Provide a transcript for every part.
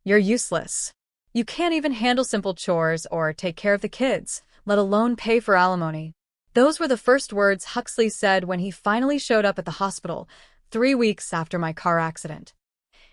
You're useless. You can't even handle simple chores or take care of the kids, let alone pay for alimony. Those were the first words Huxley said when he finally showed up at the hospital 3 weeks after my car accident.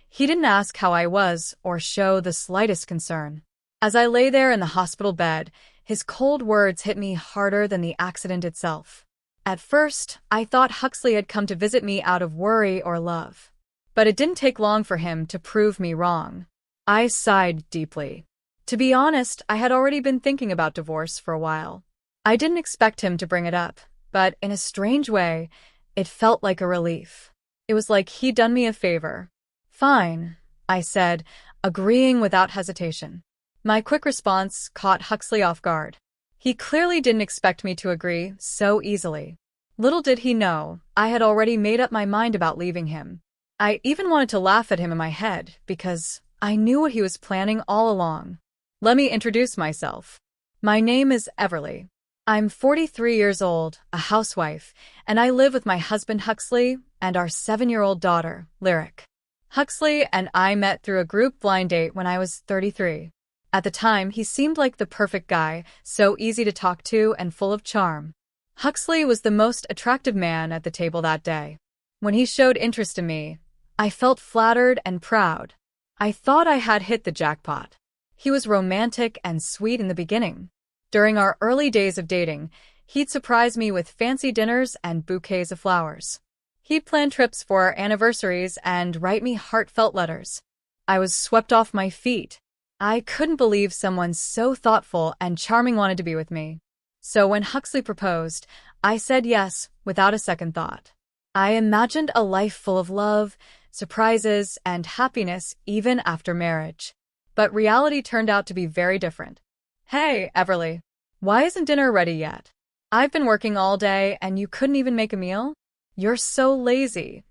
He didn't ask how I was or show the slightest concern. As I lay there in the hospital bed, his cold words hit me harder than the accident itself. At first, I thought Huxley had come to visit me out of worry or love. But it didn't take long for him to prove me wrong. I sighed deeply. To be honest, I had already been thinking about divorce for a while. I didn't expect him to bring it up, but in a strange way, it felt like a relief. It was like he'd done me a favor. Fine, I said, agreeing without hesitation. My quick response caught Huxley off guard. He clearly didn't expect me to agree so easily. Little did he know, I had already made up my mind about leaving him. I even wanted to laugh at him in my head, because I knew what he was planning all along. Let me introduce myself. My name is Everly. I'm 43 years old, a housewife, and I live with my husband Huxley and our 7-year-old daughter, Lyric. Huxley and I met through a group blind date when I was 33. At the time, he seemed like the perfect guy, so easy to talk to and full of charm. Huxley was the most attractive man at the table that day. When he showed interest in me, I felt flattered and proud. I thought I had hit the jackpot. He was romantic and sweet in the beginning. During our early days of dating, he'd surprise me with fancy dinners and bouquets of flowers. He'd plan trips for our anniversaries and write me heartfelt letters. I was swept off my feet. I couldn't believe someone so thoughtful and charming wanted to be with me. So when Huxley proposed, I said yes without a second thought. I imagined a life full of love, surprises, and happiness even after marriage. But reality turned out to be very different. Hey, Everly, why isn't dinner ready yet? I've been working all day and you couldn't even make a meal? You're so lazy.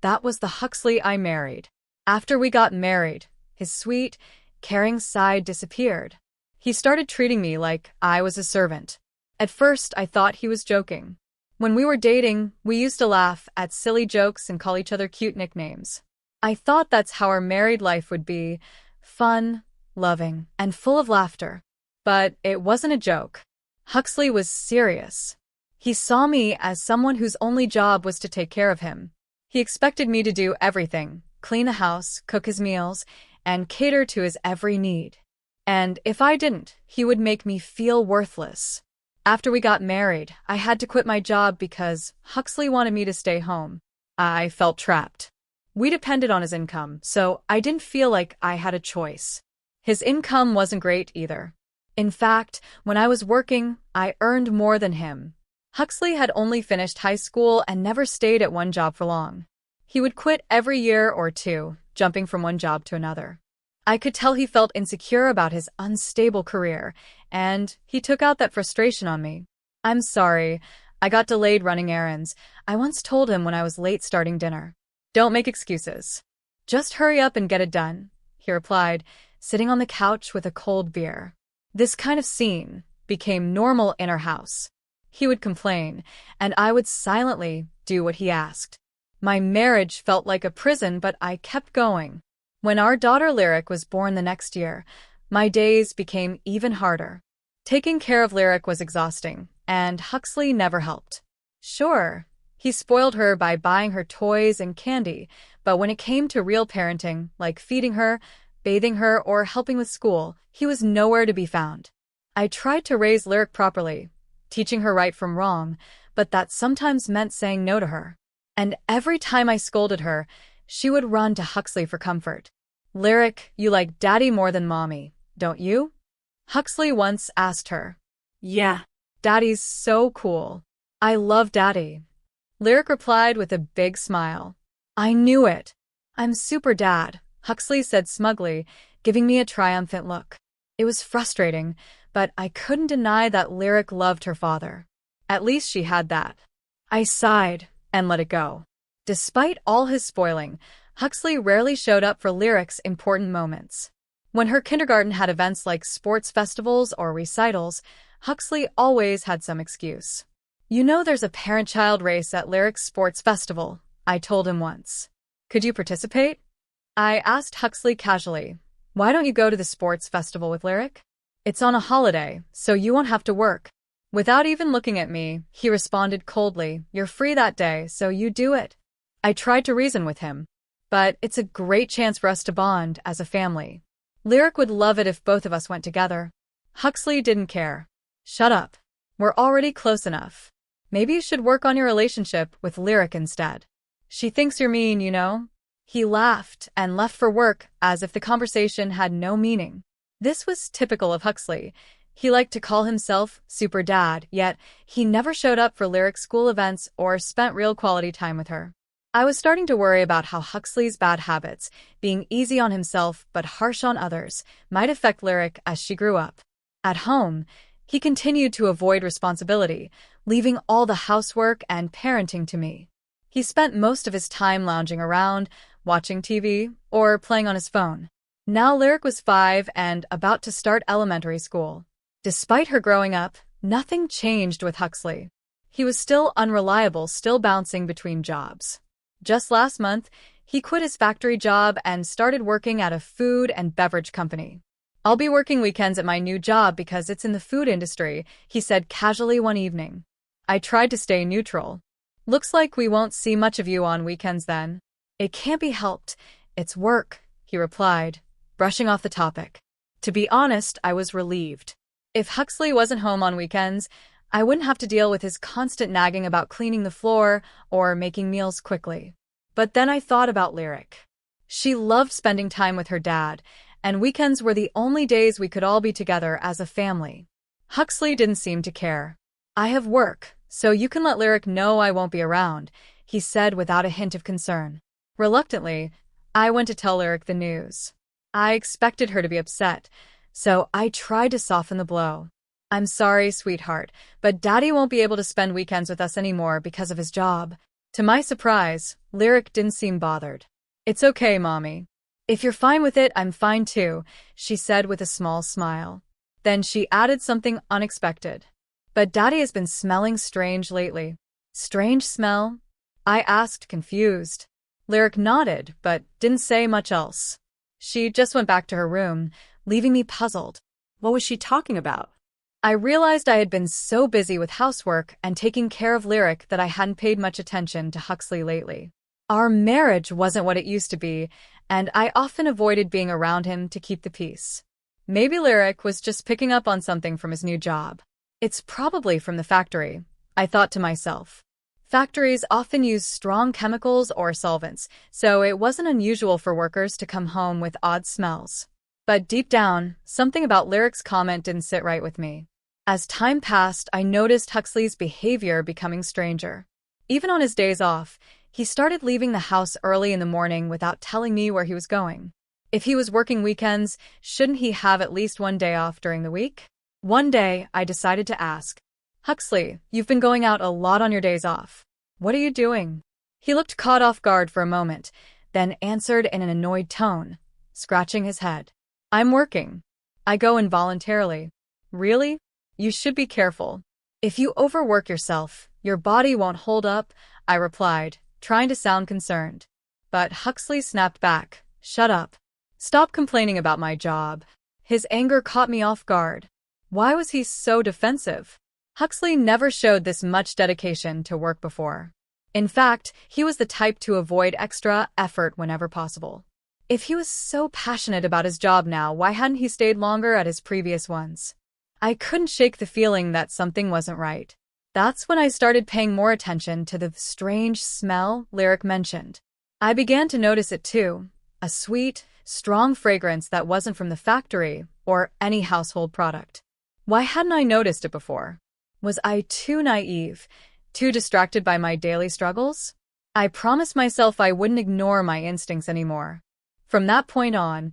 That was the Huxley I married. After we got married, his sweet, caring side disappeared. He started treating me like I was a servant. At first, I thought he was joking. When we were dating, we used to laugh at silly jokes and call each other cute nicknames. I thought that's how our married life would be, fun, loving, and full of laughter. But it wasn't a joke. Huxley was serious. He saw me as someone whose only job was to take care of him. He expected me to do everything, clean the house, cook his meals, and cater to his every need. And if I didn't, he would make me feel worthless. After we got married, I had to quit my job because Huxley wanted me to stay home. I felt trapped. We depended on his income, so I didn't feel like I had a choice. His income wasn't great either. In fact, when I was working, I earned more than him. Huxley had only finished high school and never stayed at one job for long. He would quit every year or two, jumping from one job to another. I could tell he felt insecure about his unstable career, and he took out that frustration on me. I'm sorry, I got delayed running errands, I once told him when I was late starting dinner. Don't make excuses. Just hurry up and get it done, he replied, sitting on the couch with a cold beer. This kind of scene became normal in our house. He would complain, and I would silently do what he asked. My marriage felt like a prison, but I kept going. When our daughter Lyric was born the next year, my days became even harder. Taking care of Lyric was exhausting, and Huxley never helped. Sure, he spoiled her by buying her toys and candy, but when it came to real parenting, like feeding her, bathing her, or helping with school, he was nowhere to be found. I tried to raise Lyric properly, teaching her right from wrong, but that sometimes meant saying no to her. And every time I scolded her, she would run to Huxley for comfort. Lyric, you like Daddy more than Mommy, don't you? Huxley once asked her. Yeah, Daddy's so cool. I love Daddy. Lyric replied with a big smile. I knew it. I'm super dad, Huxley said smugly, giving me a triumphant look. It was frustrating, but I couldn't deny that Lyric loved her father. At least she had that. I sighed and let it go. Despite all his spoiling, Huxley rarely showed up for Lyric's important moments. When her kindergarten had events like sports festivals or recitals, Huxley always had some excuse. You know there's a parent-child race at Lyric's sports festival, I told him once. Could you participate? I asked Huxley casually, Why don't you go to the sports festival with Lyric? It's on a holiday, so you won't have to work. Without even looking at me, he responded coldly, you're free that day, so you do it. I tried to reason with him. But it's a great chance for us to bond as a family. Lyric would love it if both of us went together. Huxley didn't care. Shut up. We're already close enough. Maybe you should work on your relationship with Lyric instead. She thinks you're mean, you know? He laughed and left for work as if the conversation had no meaning. This was typical of Huxley. He liked to call himself Super Dad, yet he never showed up for Lyric's school events or spent real quality time with her. I was starting to worry about how Huxley's bad habits, being easy on himself but harsh on others, might affect Lyric as she grew up. At home, he continued to avoid responsibility, leaving all the housework and parenting to me. He spent most of his time lounging around, watching TV, or playing on his phone. Now Lyric was 5 and about to start elementary school. Despite her growing up, nothing changed with Huxley. He was still unreliable, still bouncing between jobs. Just last month, he quit his factory job and started working at a food and beverage company. I'll be working weekends at my new job because it's in the food industry, he said casually one evening. I tried to stay neutral. Looks like we won't see much of you on weekends then. It can't be helped. It's work, he replied, brushing off the topic. To be honest, I was relieved. If Huxley wasn't home on weekends, I wouldn't have to deal with his constant nagging about cleaning the floor or making meals quickly. But then I thought about Lyric. She loved spending time with her dad, and weekends were the only days we could all be together as a family. Huxley didn't seem to care. I have work, so you can let Lyric know I won't be around, he said without a hint of concern. Reluctantly, I went to tell Lyric the news. I expected her to be upset, so I tried to soften the blow. I'm sorry, sweetheart, but Daddy won't be able to spend weekends with us anymore because of his job. To my surprise, Lyric didn't seem bothered. It's okay, Mommy. If you're fine with it, I'm fine too, she said with a small smile. Then she added something unexpected. But Daddy has been smelling strange lately. Strange smell? I asked, confused. Lyric nodded, but didn't say much else. She just went back to her room, leaving me puzzled. What was she talking about? I realized I had been so busy with housework and taking care of Lyric that I hadn't paid much attention to Huxley lately. Our marriage wasn't what it used to be, and I often avoided being around him to keep the peace. Maybe Lyric was just picking up on something from his new job. It's probably from the factory, I thought to myself. Factories often use strong chemicals or solvents, so it wasn't unusual for workers to come home with odd smells. But deep down, something about Lyric's comment didn't sit right with me. As time passed, I noticed Huxley's behavior becoming stranger. Even on his days off, he started leaving the house early in the morning without telling me where he was going. If he was working weekends, shouldn't he have at least one day off during the week? One day, I decided to ask, Huxley, you've been going out a lot on your days off. What are you doing? He looked caught off guard for a moment, then answered in an annoyed tone, scratching his head. I'm working. I go involuntarily. Really? You should be careful. If you overwork yourself, your body won't hold up, I replied, trying to sound concerned. But Huxley snapped back. Shut up. Stop complaining about my job. His anger caught me off guard. Why was he so defensive? Huxley never showed this much dedication to work before. In fact, he was the type to avoid extra effort whenever possible. If he was so passionate about his job now, why hadn't he stayed longer at his previous ones? I couldn't shake the feeling that something wasn't right. That's when I started paying more attention to the strange smell Lyric mentioned. I began to notice it too, a sweet, strong fragrance that wasn't from the factory or any household product. Why hadn't I noticed it before? Was I too naive, too distracted by my daily struggles? I promised myself I wouldn't ignore my instincts anymore. From that point on,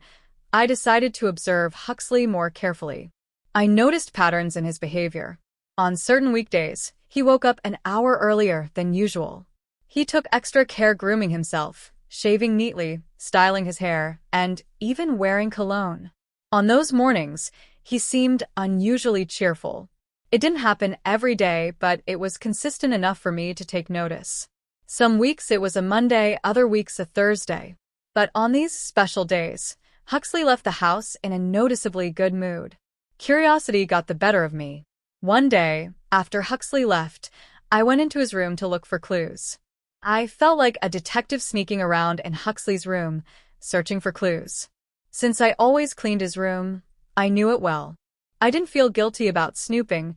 I decided to observe Huxley more carefully. I noticed patterns in his behavior. On certain weekdays, he woke up an hour earlier than usual. He took extra care grooming himself, shaving neatly, styling his hair, and even wearing cologne. On those mornings, he seemed unusually cheerful. It didn't happen every day, but it was consistent enough for me to take notice. Some weeks it was a Monday, other weeks a Thursday. But on these special days, Huxley left the house in a noticeably good mood. Curiosity got the better of me. One day, after Huxley left, I went into his room to look for clues. I felt like a detective sneaking around in Huxley's room, searching for clues. Since I always cleaned his room, I knew it well. I didn't feel guilty about snooping.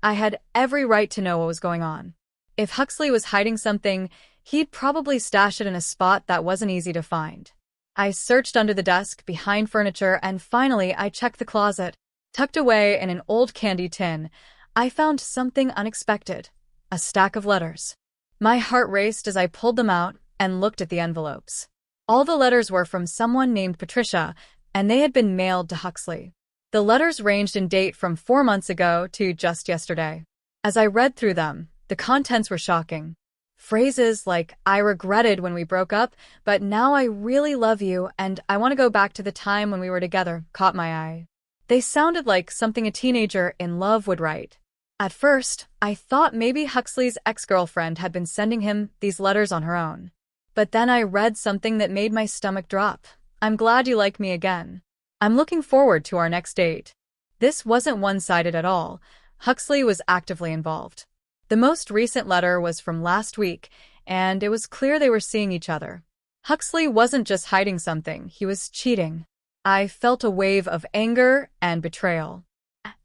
I had every right to know what was going on. If Huxley was hiding something, he'd probably stash it in a spot that wasn't easy to find. I searched under the desk, behind furniture, and finally I checked the closet. Tucked away in an old candy tin, I found something unexpected: a stack of letters. My heart raced as I pulled them out and looked at the envelopes. All the letters were from someone named Patricia, and they had been mailed to Huxley. The letters ranged in date from 4 months ago to just yesterday. As I read through them, the contents were shocking. Phrases like, "I regretted when we broke up, but now I really love you and I want to go back to the time when we were together," caught my eye. They sounded like something a teenager in love would write. At first, I thought maybe Huxley's ex-girlfriend had been sending him these letters on her own. But then I read something that made my stomach drop. "I'm glad you like me again. I'm looking forward to our next date." This wasn't one-sided at all. Huxley was actively involved. The most recent letter was from last week, and it was clear they were seeing each other. Huxley wasn't just hiding something, he was cheating. I felt a wave of anger and betrayal.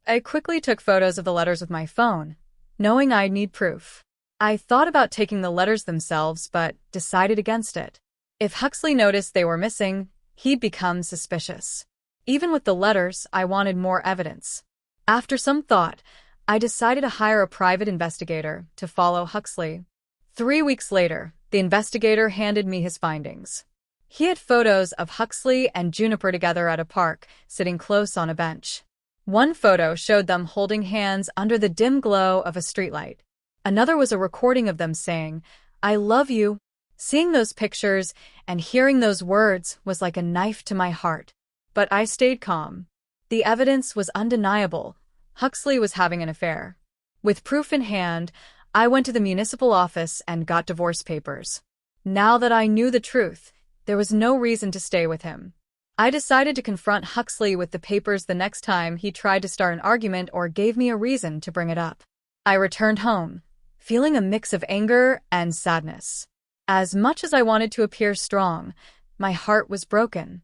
I quickly took photos of the letters with my phone, knowing I'd need proof. I thought about taking the letters themselves, but decided against it. If Huxley noticed they were missing, he'd become suspicious. Even with the letters, I wanted more evidence. After some thought, I decided to hire a private investigator to follow Huxley. 3 weeks later, the investigator handed me his findings. He had photos of Huxley and Juniper together at a park, sitting close on a bench. One photo showed them holding hands under the dim glow of a streetlight. Another was a recording of them saying, "I love you." Seeing those pictures and hearing those words was like a knife to my heart. But I stayed calm. The evidence was undeniable. Huxley was having an affair. With proof in hand, I went to the municipal office and got divorce papers. Now that I knew the truth, there was no reason to stay with him. I decided to confront Huxley with the papers the next time he tried to start an argument or gave me a reason to bring it up. I returned home, feeling a mix of anger and sadness. As much as I wanted to appear strong, my heart was broken.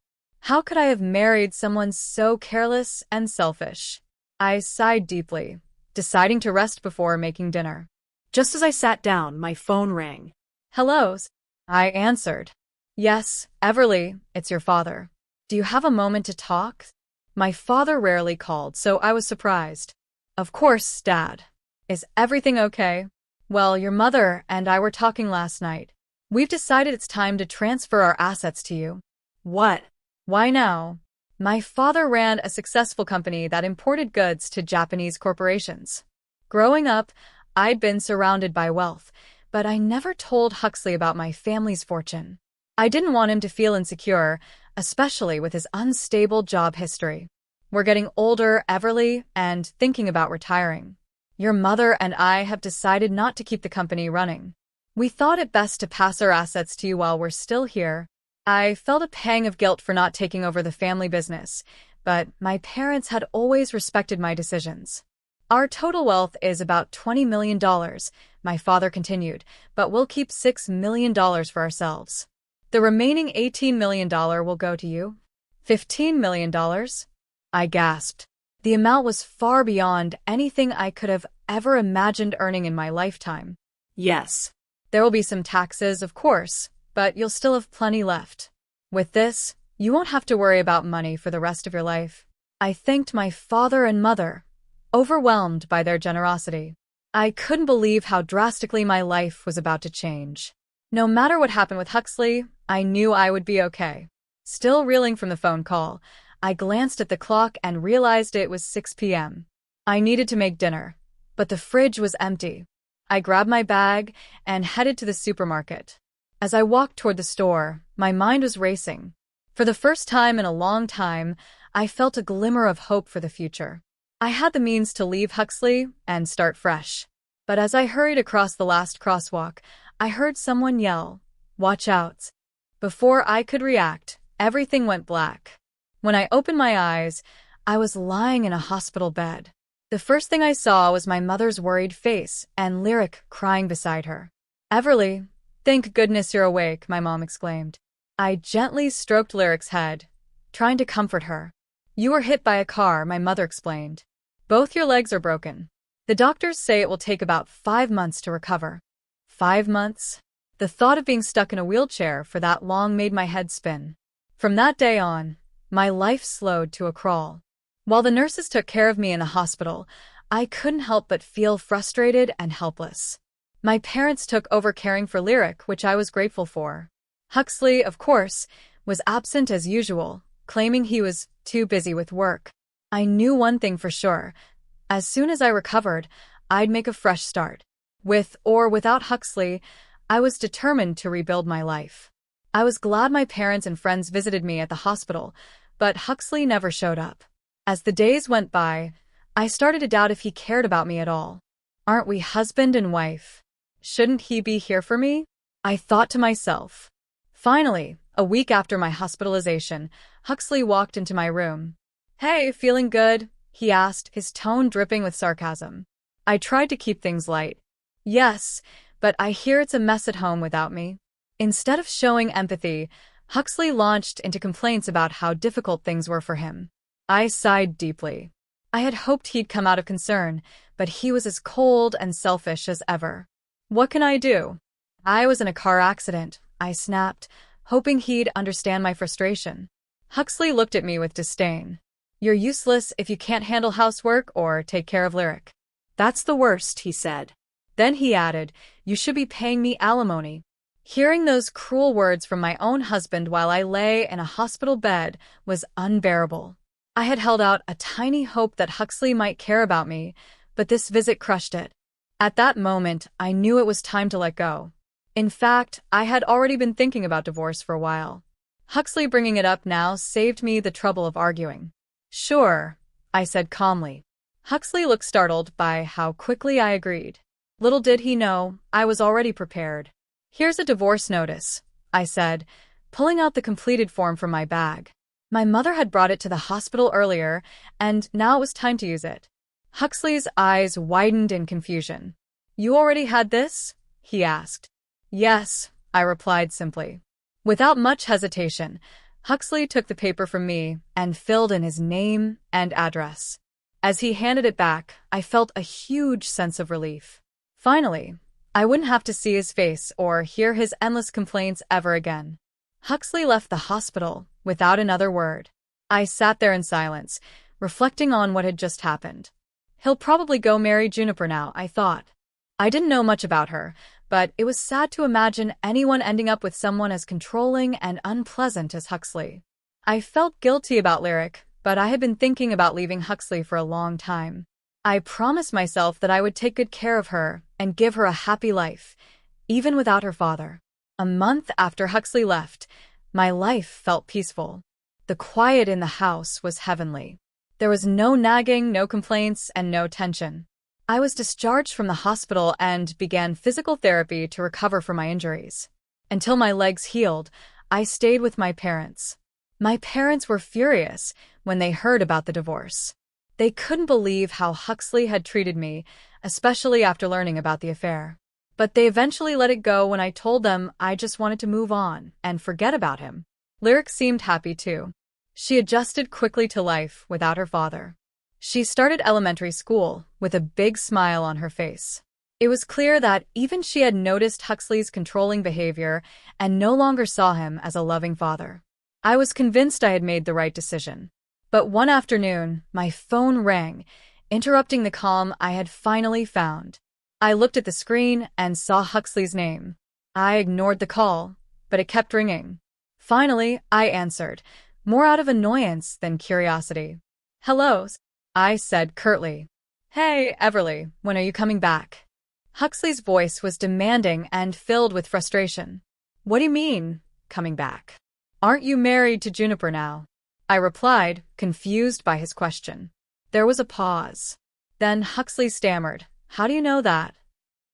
How could I have married someone so careless and selfish? I sighed deeply, deciding to rest before making dinner. Just as I sat down, my phone rang. "Hello," I answered. "Yes, Everly, it's your father. Do you have a moment to talk?" My father rarely called, so I was surprised. "Of course, Dad. Is everything okay?" "Well, your mother and I were talking last night. We've decided it's time to transfer our assets to you." "What?" "Why now?" My father ran a successful company that imported goods to Japanese corporations. Growing up, I'd been surrounded by wealth, but I never told Huxley about my family's fortune. I didn't want him to feel insecure, especially with his unstable job history. "We're getting older, Everly, and thinking about retiring. Your mother and I have decided not to keep the company running. We thought it best to pass our assets to you while we're still here." I felt a pang of guilt for not taking over the family business, but my parents had always respected my decisions. "Our total wealth is about $20 million, my father continued, "but we'll keep $6 million for ourselves. The remaining $18 million will go to you." $15 million? I gasped. The amount was far beyond anything I could have ever imagined earning in my lifetime. "Yes." "There will be some taxes, of course, but you'll still have plenty left. With this, you won't have to worry about money for the rest of your life." I thanked my father and mother, overwhelmed by their generosity. I couldn't believe how drastically my life was about to change. No matter what happened with Huxley, I knew I would be okay. Still reeling from the phone call, I glanced at the clock and realized it was 6 p.m. I needed to make dinner, but the fridge was empty. I grabbed my bag and headed to the supermarket. As I walked toward the store, my mind was racing. For the first time in a long time, I felt a glimmer of hope for the future. I had the means to leave Huxley and start fresh. But as I hurried across the last crosswalk, I heard someone yell, "Watch out." Before I could react, everything went black. When I opened my eyes, I was lying in a hospital bed. The first thing I saw was my mother's worried face and Lyric crying beside her. "Everly, thank goodness you're awake," my mom exclaimed. I gently stroked Lyric's head, trying to comfort her. "You were hit by a car," my mother explained. "Both your legs are broken. The doctors say it will take about 5 months to recover." 5 months? The thought of being stuck in a wheelchair for that long made my head spin. From that day on, my life slowed to a crawl. While the nurses took care of me in the hospital, I couldn't help but feel frustrated and helpless. My parents took over caring for Lyric, which I was grateful for. Huxley, of course, was absent as usual, claiming he was too busy with work. I knew one thing for sure. As soon as I recovered, I'd make a fresh start. With or without Huxley, I was determined to rebuild my life. I was glad my parents and friends visited me at the hospital, but Huxley never showed up. As the days went by, I started to doubt if he cared about me at all. Aren't we husband and wife? Shouldn't he be here for me? I thought to myself. Finally, a week after my hospitalization, Huxley walked into my room. "Hey, feeling good?" he asked, his tone dripping with sarcasm. I tried to keep things light. "Yes, but I hear it's a mess at home without me." Instead of showing empathy, Huxley launched into complaints about how difficult things were for him. I sighed deeply. I had hoped he'd come out of concern, but he was as cold and selfish as ever. "What can I do?" "I was in a car accident," I snapped, hoping he'd understand my frustration. Huxley looked at me with disdain. "You're useless if you can't handle housework or take care of Lyric." "That's the worst," he said. Then he added, "You should be paying me alimony." Hearing those cruel words from my own husband while I lay in a hospital bed was unbearable. I had held out a tiny hope that Huxley might care about me, but this visit crushed it. At that moment, I knew it was time to let go. In fact, I had already been thinking about divorce for a while. Huxley bringing it up now saved me the trouble of arguing. "Sure," I said calmly. Huxley looked startled by how quickly I agreed. Little did he know, I was already prepared. "Here's a divorce notice," I said, pulling out the completed form from my bag. My mother had brought it to the hospital earlier, and now it was time to use it. Huxley's eyes widened in confusion. "You already had this?" he asked. "Yes," I replied simply. Without much hesitation, Huxley took the paper from me and filled in his name and address. As he handed it back, I felt a huge sense of relief. Finally, I wouldn't have to see his face or hear his endless complaints ever again. Huxley left the hospital without another word. I sat there in silence, reflecting on what had just happened. He'll probably go marry Juniper now, I thought. I didn't know much about her, but it was sad to imagine anyone ending up with someone as controlling and unpleasant as Huxley. I felt guilty about Lyric, but I had been thinking about leaving Huxley for a long time. I promised myself that I would take good care of her and give her a happy life, even without her father. A month after Huxley left, my life felt peaceful. The quiet in the house was heavenly. There was no nagging, no complaints, and no tension. I was discharged from the hospital and began physical therapy to recover from my injuries. Until my legs healed, I stayed with my parents. My parents were furious when they heard about the divorce. They couldn't believe how Huxley had treated me, especially after learning about the affair. But they eventually let it go when I told them I just wanted to move on and forget about him. Lyric seemed happy too. She adjusted quickly to life without her father. She started elementary school with a big smile on her face. It was clear that even she had noticed Huxley's controlling behavior and no longer saw him as a loving father. I was convinced I had made the right decision. But one afternoon, my phone rang, interrupting the calm I had finally found. I looked at the screen and saw Huxley's name. I ignored the call, but it kept ringing. Finally, I answered, more out of annoyance than curiosity. "Hello," I said curtly. "Hey, Everly, when are you coming back?" Huxley's voice was demanding and filled with frustration. "What do you mean, coming back? Aren't you married to Juniper now?" I replied, confused by his question. There was a pause. Then Huxley stammered, "How do you know that?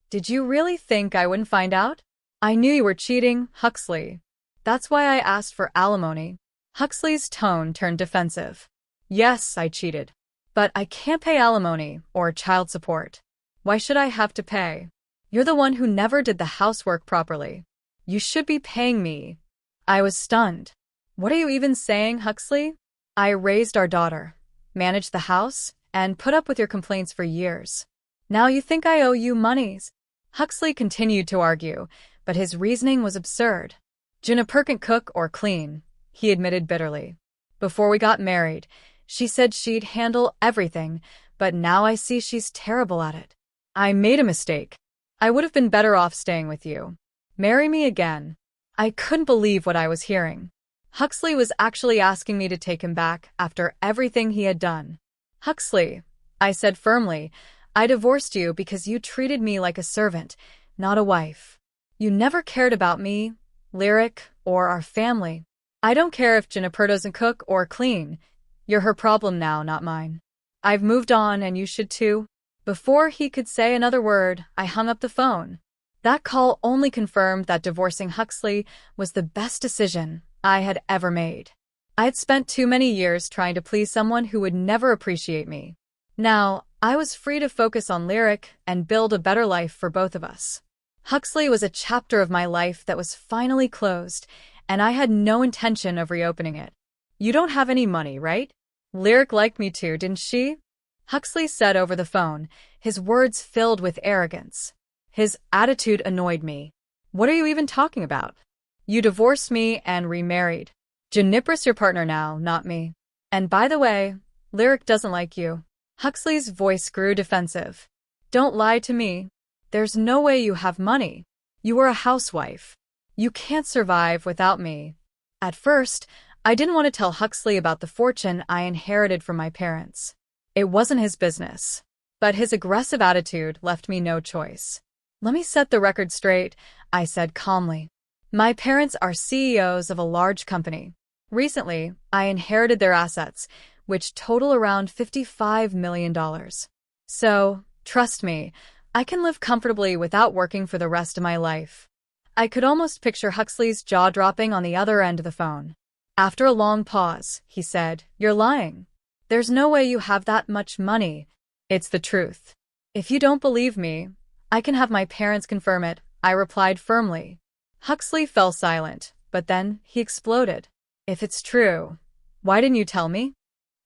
Did you really think I wouldn't find out?" "I knew you were cheating, Huxley. That's why I asked for alimony." Huxley's tone turned defensive. Yes, I cheated. But I can't pay alimony or child support. Why should I have to pay? You're the one who never did the housework properly. You should be paying me. I was stunned. What are you even saying, Huxley? I raised our daughter, managed the house, and put up with your complaints for years. Now you think I owe you monies? Huxley continued to argue, but his reasoning was absurd. Juniper can't cook or clean, he admitted bitterly. Before we got married, she said she'd handle everything, but now I see she's terrible at it. I made a mistake. I would have been better off staying with you. Marry me again. I couldn't believe what I was hearing. Huxley was actually asking me to take him back after everything he had done. Huxley, I said firmly, I divorced you because you treated me like a servant, not a wife. You never cared about me, Lyric, or our family. I don't care if Juniper doesn't cook or clean. You're her problem now, not mine. I've moved on and you should too. Before he could say another word, I hung up the phone. That call only confirmed that divorcing Huxley was the best decision I had ever made. I had spent too many years trying to please someone who would never appreciate me. Now, I was free to focus on Lyric and build a better life for both of us. Huxley was a chapter of my life that was finally closed, and I had no intention of reopening it. You don't have any money, right? Lyric liked me too, didn't she? Huxley said over the phone, his words filled with arrogance. His attitude annoyed me. What are you even talking about? You divorced me and remarried. Juniper's your partner now, not me. And by the way, Lyric doesn't like you. Huxley's voice grew defensive. Don't lie to me. There's no way you have money. You were a housewife. You can't survive without me. At first, I didn't want to tell Huxley about the fortune I inherited from my parents. It wasn't his business. But his aggressive attitude left me no choice. Let me set the record straight, I said calmly. My parents are CEOs of a large company. Recently, I inherited their assets, which total around $55 million. So, trust me, I can live comfortably without working for the rest of my life. I could almost picture Huxley's jaw dropping on the other end of the phone. After a long pause, he said, You're lying. There's no way you have that much money. It's the truth. If you don't believe me, I can have my parents confirm it, I replied firmly. Huxley fell silent, but then he exploded. If it's true, why didn't you tell me?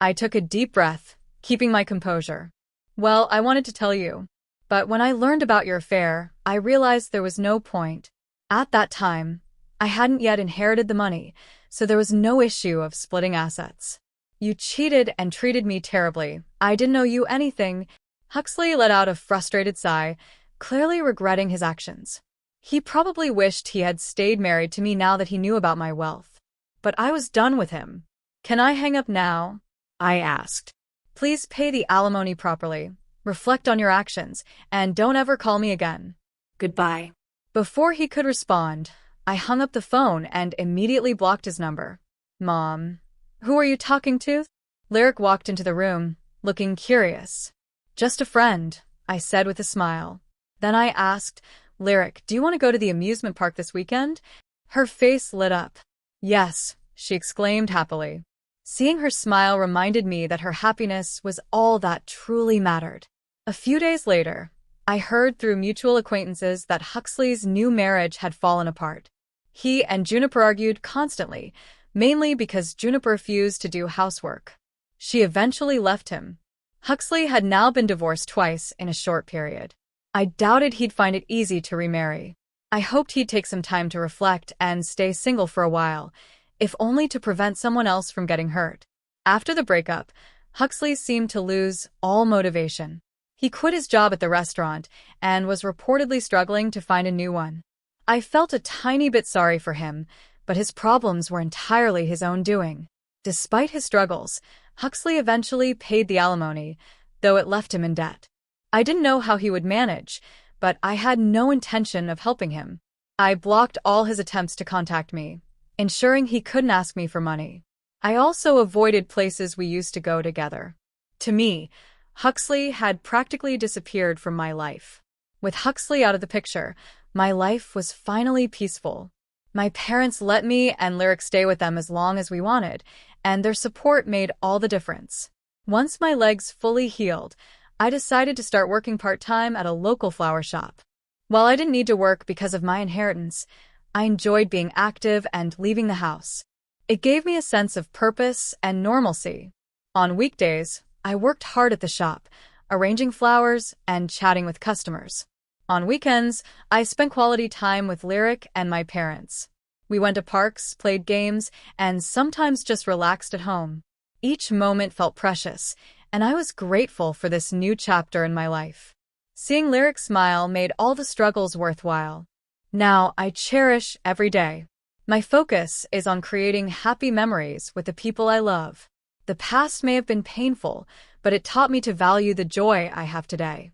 I took a deep breath, keeping my composure. Well, I wanted to tell you. But when I learned about your affair, I realized there was no point. At that time, I hadn't yet inherited the money, so there was no issue of splitting assets. You cheated and treated me terribly. I didn't owe you anything. Huxley let out a frustrated sigh, clearly regretting his actions. He probably wished he had stayed married to me now that he knew about my wealth. But I was done with him. Can I hang up now? I asked. Please pay the alimony properly, reflect on your actions, and don't ever call me again. Goodbye. Before he could respond, I hung up the phone and immediately blocked his number. Mom, who are you talking to? Lyric walked into the room, looking curious. Just a friend, I said with a smile. Then I asked, Lyric, do you want to go to the amusement park this weekend? Her face lit up. Yes, she exclaimed happily. Seeing her smile reminded me that her happiness was all that truly mattered. A few days later, I heard through mutual acquaintances that Huxley's new marriage had fallen apart. He and Juniper argued constantly, mainly because Juniper refused to do housework. She eventually left him. Huxley had now been divorced twice in a short period. I doubted he'd find it easy to remarry. I hoped he'd take some time to reflect and stay single for a while, if only to prevent someone else from getting hurt. After the breakup, Huxley seemed to lose all motivation. He quit his job at the restaurant and was reportedly struggling to find a new one. I felt a tiny bit sorry for him, but his problems were entirely his own doing. Despite his struggles, Huxley eventually paid the alimony, though it left him in debt. I didn't know how he would manage, but I had no intention of helping him. I blocked all his attempts to contact me, ensuring he couldn't ask me for money. I also avoided places we used to go together. To me, Huxley had practically disappeared from my life. With Huxley out of the picture, my life was finally peaceful. My parents let me and Lyric stay with them as long as we wanted, and their support made all the difference. Once my legs fully healed, I decided to start working part-time at a local flower shop. While I didn't need to work because of my inheritance, I enjoyed being active and leaving the house. It gave me a sense of purpose and normalcy. On weekdays, I worked hard at the shop, arranging flowers and chatting with customers. On weekends, I spent quality time with Lyric and my parents. We went to parks, played games, and sometimes just relaxed at home. Each moment felt precious, and I was grateful for this new chapter in my life. Seeing Lyric smile made all the struggles worthwhile. Now I cherish every day. My focus is on creating happy memories with the people I love. The past may have been painful, but it taught me to value the joy I have today.